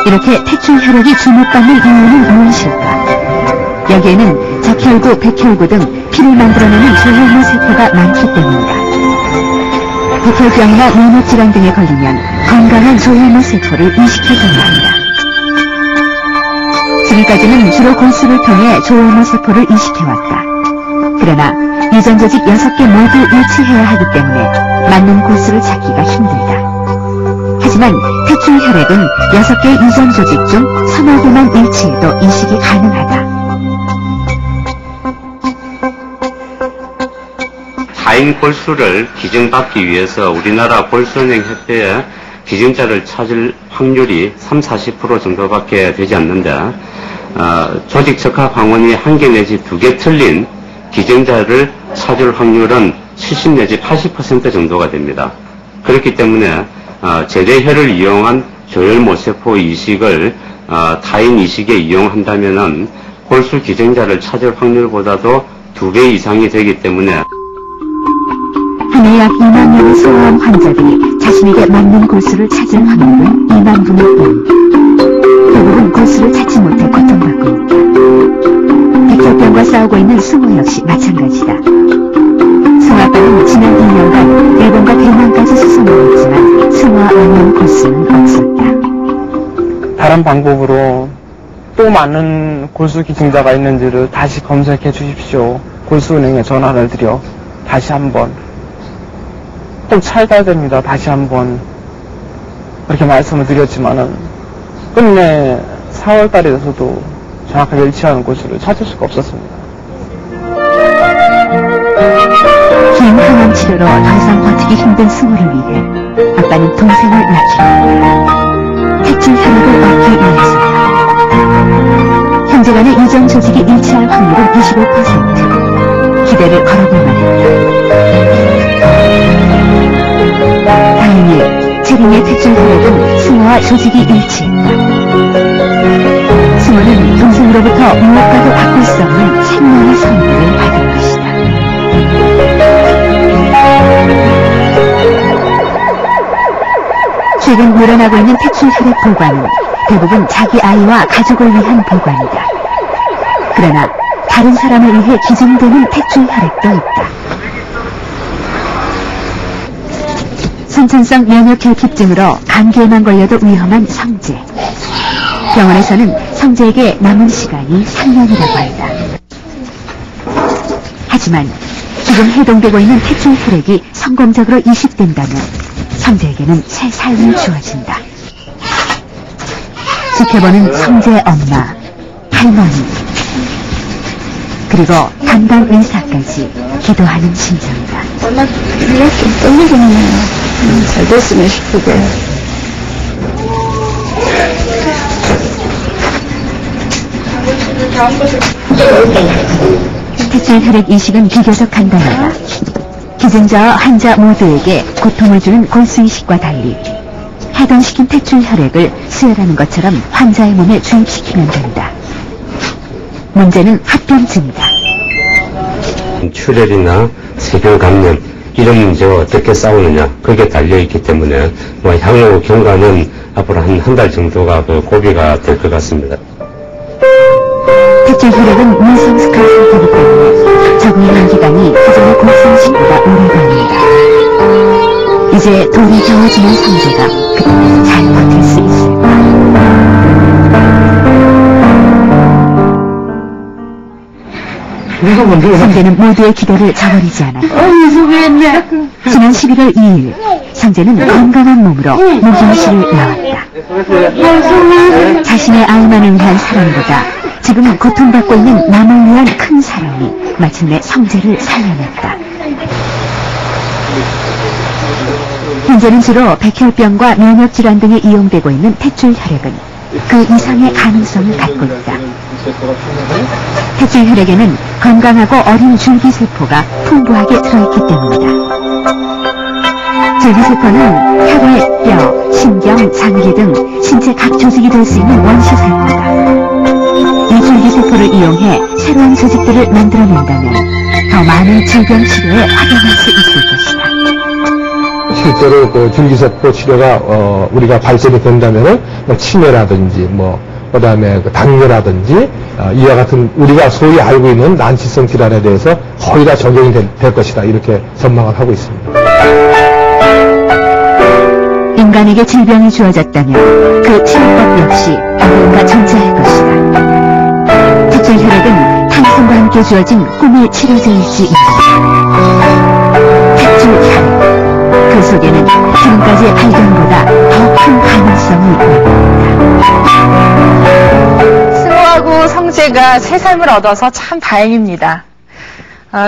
이렇게 탯줄 혈액이 주목받는 이유는 무엇일까? 여기에는 적혈구, 백혈구 등 피를 만들어내는 조혈모 세포가 많기 때문이다. 백혈병이나 면역질환 등에 걸리면 건강한 조혈모 세포를 이식해줘야 한다. 지금까지는 주로 골수를 통해 조혈모 세포를 이식해왔다. 그러나 유전 조직 6개 모두 유치해야 하기 때문에 맞는 골수를 찾기가 힘들다. 하지만 퇴출 혈액은 6개 유전 조직 중 3여 개만 일치해도 이식이 가능하다. 타인 골수를 기증받기 위해서 우리나라 골수은행 협회에 기증자를 찾을 확률이 30-40% 정도밖에 되지 않는데 조직 적합 항원이 1개 내지 2개 틀린 기증자를 찾을 확률은 70 내지 80% 정도가 됩니다. 그렇기 때문에 제대혈을 이용한 조혈모세포 이식을 타인 이식에 이용한다면은 골수 기증자를 찾을 확률보다도 2배 이상이 되기 때문에 한 해 약 2만 명의 소아암 환자들이 자신에게 맞는 골수를 찾을 확률은 2만 분의 1. 대부분 골수를 찾지 못해 고통받고 있다. 백혈병과 싸우고 있는 승호 역시 마찬가지다. 승호 아빠는 지난 2년간 일본과 대만까지 수송을 했지만 승호와 맞는 골수는 없었다. 다른 방법으로 또 많은 골수 기증자가 있는지를 다시 검색해 주십시오. 골수은행에 전화를 드려 다시 한번 꼭 찾아야 됩니다. 다시 한번 그렇게 말씀을 드렸지만은 끝내 4월달에서도 정확하게 일치하는 골수를 찾을 수가 없었습니다. 긴 항암 치료로 더 이상 버티기 힘든 승호를 위해 아빠는 동생을 낳기로 한다. 퇴출 혈액을 얻기 위해서다. 형제간의 유전 조직이 일치할 확률은 25%. 기대를 걸어볼 만했다. 다행히 체링의 퇴출 혈액은 승호와 조직이 일치했다. 승호는 동생으로부터 무엇과도 바꿀 수 없는 생명의 선물을 받은 것이다. 최근 늘어나고 있는 퇴출 혈액 보관은 대부분 자기 아이와 가족을 위한 보관이다. 그러나 다른 사람을 위해 기증되는 퇴출 혈액도 있다. 선천성 면역결핍증으로 감기에만 걸려도 위험한 성재. 병원에서는 성재에게 남은 시간이 3년이라고 한다. 하지만 지금 해동되고 있는 퇴출 혈액이 성공적으로 이식된다면 성재에게는 새 삶이 주어진다. 지켜보는 성재의 엄마, 할머니, 그리고 담당 의사까지 기도하는 심정이다. 워낙 이렇게 떨리기는 해요. 잘 됐으면 싶게. 퇴출 혈액 이식은 비교적 간단하다. 기증자와 환자 모두에게 고통을 주는 골수 이식과 달리 해동시킨 퇴출 혈액을 수혈하는 것처럼 환자의 몸에 주입시키면 된다. 문제는 합병증이다. 출혈이나 세균 감염 이런 문제와 어떻게 싸우느냐 그게 달려있기 때문에 향후 경과는 앞으로 한 달 정도가 고비가 될 것 같습니다. 퇴출 혈액은 미성숙한 상태이기 때문에 적응하는 기간이 기존의 골수 이식보다 오래 걸린다. 이제 돌이 겨워지는 성재가 그때는 잘 버틸 수 있을까? 성재는 모두의 기대를 저버리지 않았다. 지난 11월 2일 성재는 건강한 몸으로 모기실을 나왔다. 자신의 아이만을 위한 사랑보다 지금 고통받고 있는 남을 위한 큰 사랑이 마침내 성재를 살려냈다. 현재는 주로 백혈병과 면역질환 등에 이용되고 있는 퇴출 혈액은 그 이상의 가능성을 갖고 있다. 퇴출 혈액에는 건강하고 어린 줄기세포가 풍부하게 들어있기 때문이다. 줄기세포는 혈액, 뼈, 신경, 장기 등 신체 각 조직이 될 수 있는 원시세포다. 이 줄기세포를 이용해 새로운 조직들을 만들어낸다면 더 많은 질병 치료에 활용할 수 있을 것이다. 실제로 그 줄기세포 치료가 우리가 발전이 된다면은 치매라든지 그다음에 당뇨라든지 이와 같은 우리가 소위 알고 있는 난치성 질환에 대해서 거의 다 적용이 될 것이다 이렇게 전망을 하고 있습니다. 인간에게 질병이 주어졌다면 그 치료법 역시 어딘가 존재할 것이다. 퇴출 혈액은 탄생과 함께 주어진 꿈의 치료제일지 있다. 퇴출 혈액, 그 속에는 지금까지의 발견보다 더 큰 가능성을 보입니다. 승호하고 성재가 새 삶을 얻어서 참 다행입니다.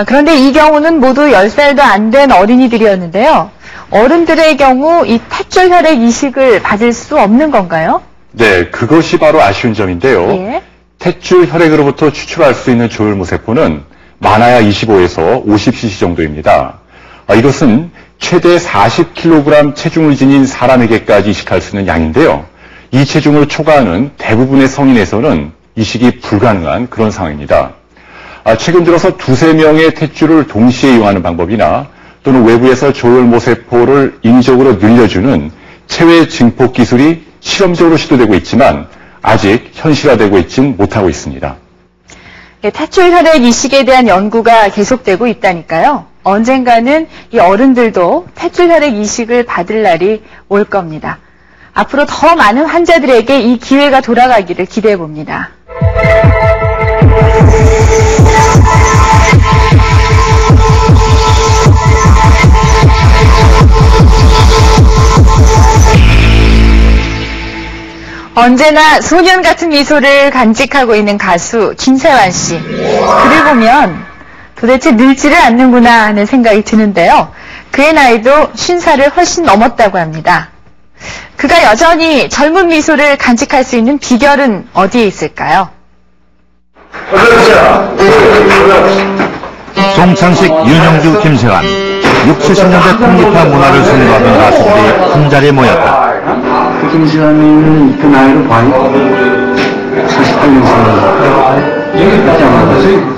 그런데 이 경우는 모두 10살도 안 된 어린이들이었는데요. 어른들의 경우 이 탯줄 혈액 이식을 받을 수 없는 건가요? 네, 그것이 바로 아쉬운 점인데요. 예. 탯줄 혈액으로부터 추출할 수 있는 조혈모세포는 많아야 25에서 50cc 정도입니다. 이것은 최대 40kg 체중을 지닌 사람에게까지 이식할 수 있는 양인데요. 이 체중을 초과하는 대부분의 성인에서는 이식이 불가능한 그런 상황입니다. 최근 들어서 두세 명의 탯줄을 동시에 이용하는 방법이나 또는 외부에서 조혈모세포를 인위적으로 늘려주는 체외 증폭 기술이 실험적으로 시도되고 있지만 아직 현실화되고 있진 못하고 있습니다. 탯줄 혈액 이식에 대한 연구가 계속되고 있다니까요. 언젠가는 이 어른들도 탯줄 혈액 이식을 받을 날이 올 겁니다. 앞으로 더 많은 환자들에게 이 기회가 돌아가기를 기대해 봅니다. 언제나 소년 같은 미소를 간직하고 있는 가수 김세환 씨. 그를 보면 도대체 늙지를 않는구나 하는 생각이 드는데요. 그의 나이도 50살을 훨씬 넘었다고 합니다. 그가 여전히 젊은 미소를 간직할 수 있는 비결은 어디에 있을까요? 송창식, 윤영주, 김세환 60, 70년대 통기타 문화를 선도하던 가수들이 한자리에 모였다. 그 김세환은 그 나이로 봐요. 48년생.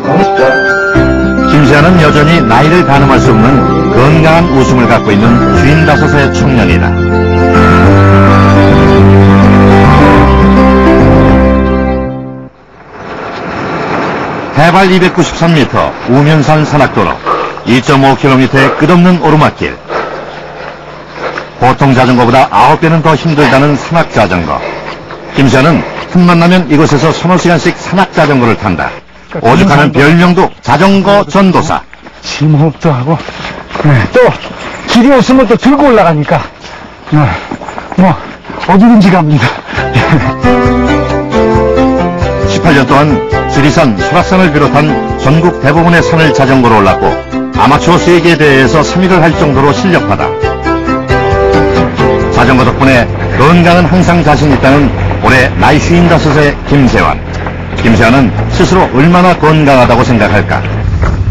김세환은 여전히 나이를 가늠할 수 없는 건강한 웃음을 갖고 있는 55세 청년이다. 해발 293m 우면산 산악도로 2.5km의 끝없는 오르막길. 보통 자전거보다 9배는 더 힘들다는 산악자전거. 김세환은 틈만 나면 이곳에서 서너 시간씩 산악자전거를 탄다. 오죽하면 별명도 자전거 전도사. 심호흡도 하고 또 길이 없으면 또 들고 올라가니까 뭐 어디든지 갑니다. 18년 동안 지리산, 설악산을 비롯한 전국 대부분의 산을 자전거로 올랐고 아마추어 세계대회에서 3위를 할 정도로 실력파다. 자전거 덕분에 건강은 항상 자신 있다는 올해 나이 55의 김세환. 김세환은 스스로 얼마나 건강하다고 생각할까?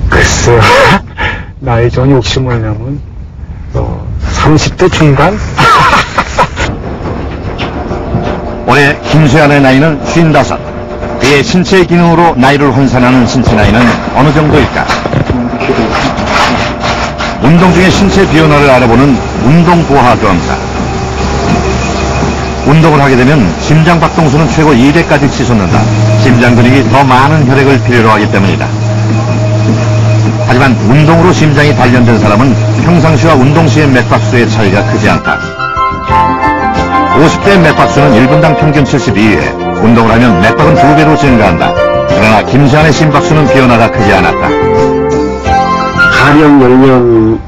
글쎄, 나이 전 욕심을 내면 30대 중반? 올해 김세환의 나이는 55. 그의 신체 기능으로 나이를 환산하는 신체 나이는 어느 정도일까? 운동 중에 신체 변화를 알아보는 운동보하검사. 운동을 하게 되면 심장 박동수는 최고 200까지 치솟는다. 심장 근육이 더 많은 혈액을 필요로 하기 때문이다. 하지만 운동으로 심장이 단련된 사람은 평상시와 운동 시의 맥박수의 차이가 크지 않다. 50대의 맥박수는 1분당 평균 72회. 운동을 하면 맥박은 2배로 증가한다. 그러나 김세환의 심박수는 변화가 크지 않았다. 가령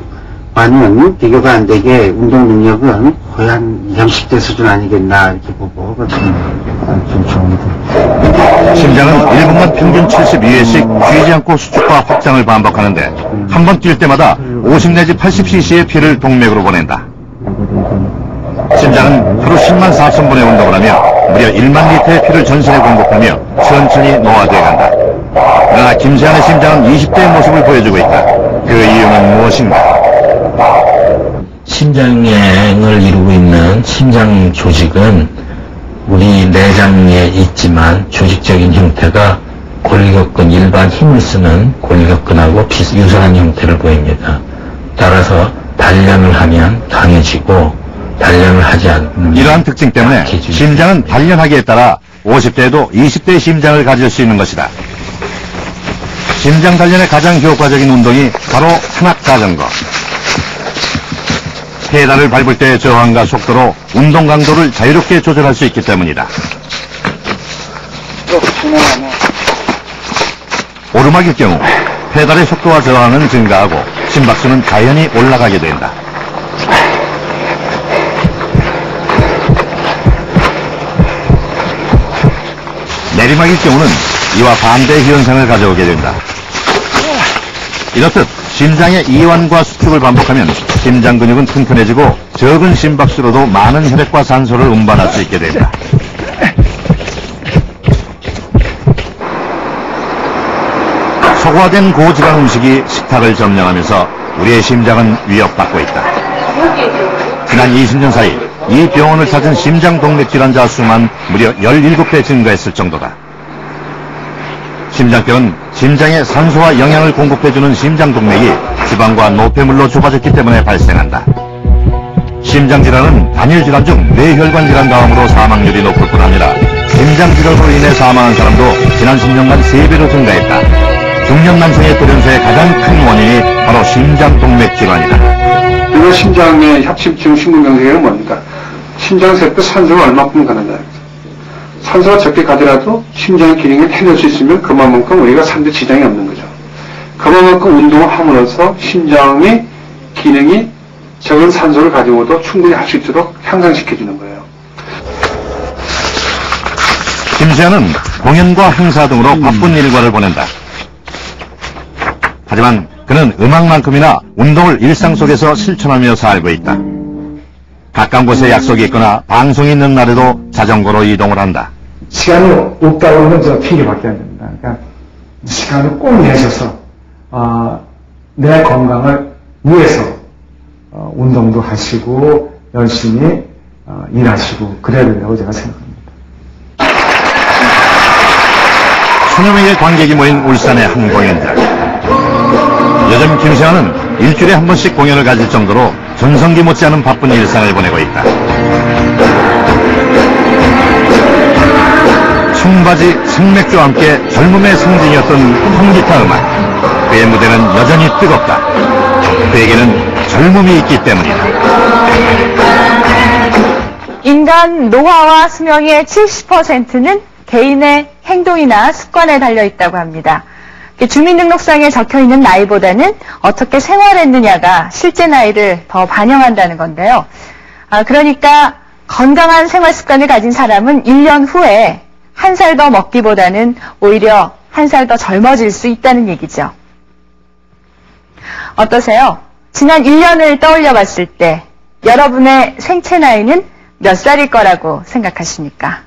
연령과는 비교가 안 되게 운동 능력은 거의 한 30대 수준 아니겠나 이렇게 보고 좀 좋은데. 심장은 1분간 평균 72회씩 쉬지 않고 수축과 확장을 반복하는데 한 번 뛸 때마다 50 내지 80cc의 피를 동맥으로 보낸다. 심장은 하루 10만 4천 번의 운동을 하며 무려 1만 리터의 피를 전신에 공급하며 천천히 노화되어 간다. 그러나 김세환의 심장은 20대의 모습을 보여주고 있다. 그 이유는 무엇인가? 심장을 이루고 있는 심장 조직은 우리 내장에 있지만 조직적인 형태가 골격근, 일반 힘을 쓰는 골격근하고 유사한 형태를 보입니다. 따라서 단련을 하면 강해지고 단련을 하지 않는 이러한 특징 때문에 심장은 단련하기에 따라 50대에도 20대의 심장을 가질 수 있는 것이다. 심장 단련의 가장 효과적인 운동이 바로 산악자전거. 페달을 밟을 때의 저항과 속도로 운동 강도를 자유롭게 조절할 수 있기 때문이다. 오르막일 경우 페달의 속도와 저항은 증가하고 심박수는 자연히 올라가게 된다. 내리막일 경우는 이와 반대 현상을 가져오게 된다. 이렇듯 심장의 이완과 수축을 반복하면 심장 근육은 튼튼해지고 적은 심박수로도 많은 혈액과 산소를 운반할 수 있게 된다. 소화된 고지방 음식이 식탁을 점령하면서 우리의 심장은 위협받고 있다. 지난 20년 사이 이 병원을 찾은 심장동맥질환자 수만 무려 17배 증가했을 정도다. 심장병은 심장에 산소와 영양을 공급해주는 심장동맥이 지방과 노폐물로 좁아졌기 때문에 발생한다. 심장질환은 단일질환 중 뇌혈관질환 다음으로 사망률이 높을 뿐 아니라 심장질환으로 인해 사망한 사람도 지난 10년간 3배로 증가했다. 중년 남성의 돌연사의 가장 큰 원인이 바로 심장동맥질환이다. 이거 심장의 협심증 심근경색에는 뭡니까? 심장세포 산소가 얼마큼 가느냐. 산소가 적게 가더라도 심장 기능을 해낼 수 있으면 그만큼 우리가 삶에 지장이 없는 거죠. 그만큼 운동을 함으로써 심장의 기능이 적은 산소를 가지고도 충분히 할 수 있도록 향상시켜주는 거예요. 김수현은 공연과 행사 등으로 바쁜 일과를 보낸다. 하지만 그는 음악만큼이나 운동을 일상 속에서 실천하며 살고 있다. 가까운 곳에 약속이 있거나 방송이 있는 날에도 자전거로 이동을 한다. 시간이 없다 보면 저 필요밖에 안 됩니다. 그러니까 시간을 꼭 내셔서 내 건강을 위해서 운동도 하시고 열심히 일하시고 그래야 된다고 제가 생각합니다. 천여 명의 관객이 모인 울산의 한 공연장. 요즘 김수현은 일주일에 한 번씩 공연을 가질 정도로 전성기 못지않은 바쁜 일상을 보내고 있다. 청바지, 생맥주와 함께 젊음의 상징이었던 통기타 음악. 그의 무대는 여전히 뜨겁다. 그에게는 젊음이 있기 때문이다. 인간 노화와 수명의 70%는 개인의 행동이나 습관에 달려있다고 합니다. 주민등록상에 적혀있는 나이보다는 어떻게 생활했느냐가 실제 나이를 더 반영한다는 건데요. 그러니까 건강한 생활습관을 가진 사람은 1년 후에 1살 더 먹기보다는 오히려 1살 더 젊어질 수 있다는 얘기죠. 어떠세요? 지난 1년을 떠올려 봤을 때 여러분의 생체 나이는 몇 살일 거라고 생각하십니까?